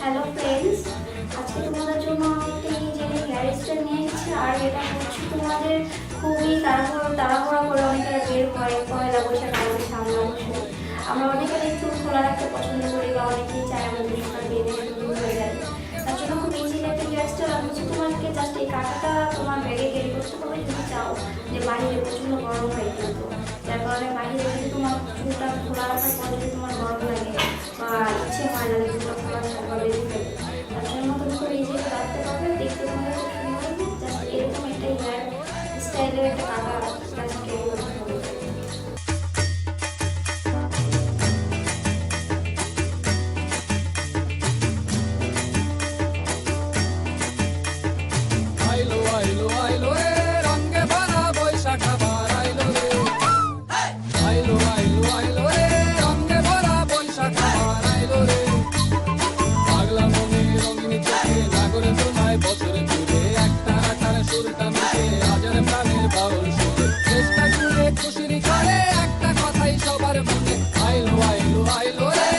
Hello friends, আজকে তোমাদের জন্য একটি যে হেয়ার স্টাইল নিয়ে এসেছি। আর এটা হচ্ছে তোমাদের খুবই তাড়াহুড়া করে অনেকেরা বের হয় পয়লা বৈশাখ আমাদের সামনে অবশ্য। আমরা অনেকের একটু খোলা রাখতে পছন্দ করি বা অনেকেই চাই আমাদের সকাল বেঁধে শুরু হয়ে যায়। তার জন্য খুব ইজি একটা হেয়ার স্টাইল আমি হচ্ছে তোমাকে জাস্ট এই কাঁটাটা তোমার ব্যাগে ক্যারি করতে হবে যদি চাও যে বাইরে প্রচণ্ড গরম হয়, কিন্তু যার কারণে বাইরে যদি তোমার চুলটা খোলা রাখার পর যদি তোমার গরম লাগে বা ইচ্ছে হয় না চুলটা খোলা থাকবা বেঁধে ফেলে, তার জন্য তুমি খুব ইজি রাখতে পারবে। দেখতে তোমাদের খুব সুন্দর হবে। জাস্ট এরকম একটা হেয়ার স্টাইলের একটা কাঁটা জাস্ট ক্যারি করতে হবে। আইলো আইলো আইলো রে রঙে ভরা বৈশাখ আবার আইলো রে। আইলো আইলো আইলো রে রঙে ভরা বৈশাখ আবার আইলো রে। পাগলা মনে রঙিন চোখে নাগরে তোমায় বছরে জুড়ে একটা আকার সুরটা মিশে হাজার প্রাণের বাউল সুরে চেষ্টা জুড়ে খুশির ঘরে একটা কথাই সবার মনে। আইলো আইলো আইলো রে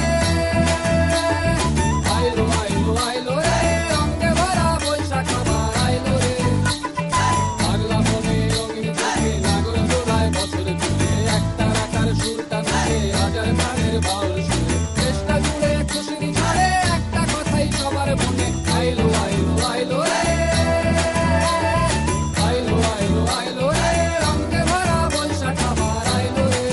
আইলো আইলো আইলো রে রঙে ভরা বৈশাখ আবার আইলো রে। পাগলা মনে রঙিন চোখে নাগর দোলায় বছর জুড়ে একটা রাখার সুরটা মিশে হাজার প্রাণের বাউল সুরে চেষ্টা জুড়ে খুশির ঝড়ে একটা কথাই সবার মনে। আইলো আইলো আইলো রে আইলো আইলো আইলো রে রঙে ভরা বৈশাখ আবার আইলো রে।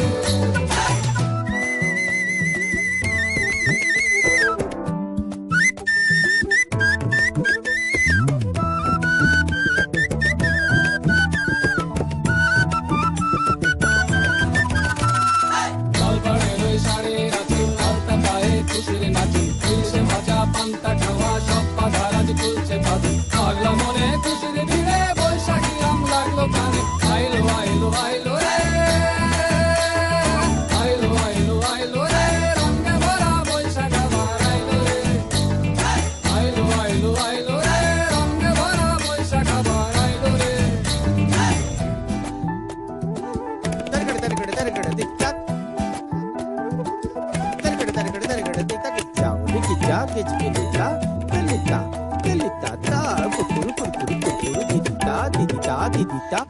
লাল পাড়ের ওই শাড়ির আছে আলতা পায়ে খুশির নাচি ইলিশে ভাজা পান্তা খাওয়া সব বাধা রাজ খুলছে বাদু পাগলা মনে খুশির ভিড়ে বৈশাখী রং লাগলো প্রাণে। আইলো আইলো আইলো রে আইলো আইলো আইলো রে রঙে ভরা বৈশাখ আবার আইলো রে। আইলো আইলো আইলো রে রঙে ভরা বৈশাখ আবার আইলো রে।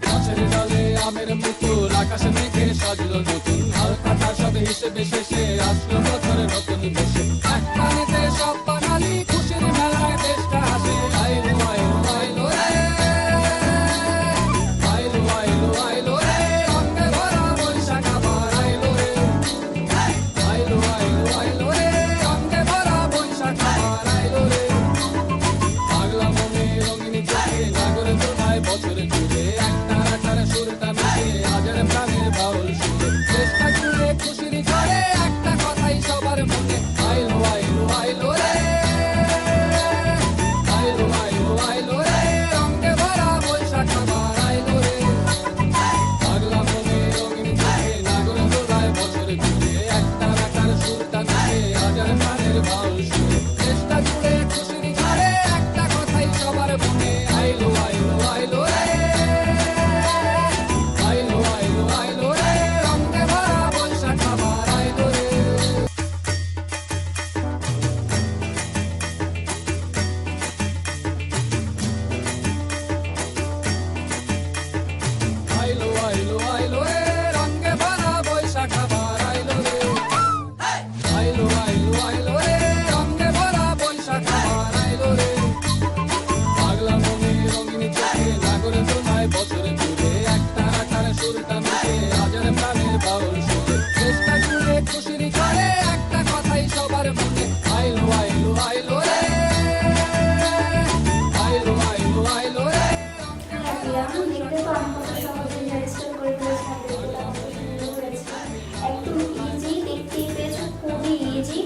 গাছের ডালে আমের মুকুল আকাশে মেঘে সাজলো নতুন হালকাটা সব হিসেবে শেষে আসলো বছরের নতুন বেশে এক পানিতে সব বাঙালি খুশির মেলায় দেশটা হাসে। আইলো আইলো আইলো রে আইলো আইলো আইলো রে রঙে ভরা বৈশাখ আবার আইলো রে। আইলো আইলো আইলো রে রঙে ভরা বৈশাখ আবার আইলো রে। পাগলা মনে রঙিন চোখে নাগর দোলায় বছর জুড়ে একটা রাখার সুরটা মিশে হাজার প্রাণের বাউল সুরে চেষ্টা জুড়ে খুশির ঝড়ে একটা কথাই সবার মনে। আইলো আইলো আইলো রে আইলো আইলো আইলো রে রঙে ভরা বৈশাখ আবার আইলো রে। পাগলা মনে রঙিন চোখে নাগর দোলায় বছর জুড়ে একটা রাখার সুরটা মিশে হাজার প্রাণের বাউল সুরে চেষ্টা জুড়ে খুশির ঝড়ে একটা কথাই সবার মনে। আইলো আইলো আইলো রে আইলো আইলো আইলো রে রঙে ভরা বৈশাখ আবার আইলো রে। আইলো আইলো আইলো রে রঙে ভরা বৈশাখ আবার আইলো রে। আইলো আইলো আইলো রে রঙে ভরা বৈশাখ আবার আইলো রে। পাগলা মনে রঙিন চোখে নাগর দোলায় বছর জুড়ে একটা রাখার সুরটা মিশে হাজার প্রাণের বাউল সুরে চেষ্টা জুড়ে খুশির ঝড়ে একটা কথাই সবার মনে। আইলো আইলো আইলো রে আইলো আইলো আইলো রে। দেখতে তো আমি কত সহজে হেয়ার স্টাইল করে ফেলেছি, একদম ইজি। দেখতেই পেয়েছো, খুবই ইজি।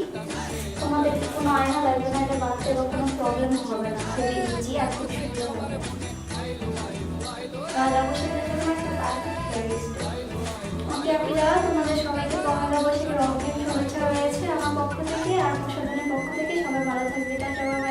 তোমাদের কোনো আয়না লাগবে না, এটা বাচ্চার কোনো প্রবলেম হবে না। খুবই ইজি আর খুব সুন্দর হবে। পয়লা বৈশাখের জন্য একটা পারফেক্ট হেয়ার স্টাইল। ওকে আপুরা, তোমাদের সবাইকে পয়লা বৈশাখের অগ্রিম শুভেচ্ছা রয়েছে আমার পক্ষ থেকে আর প্রসাধনের পক্ষ থেকে। সবাই ভালো থাকবে, টাটা।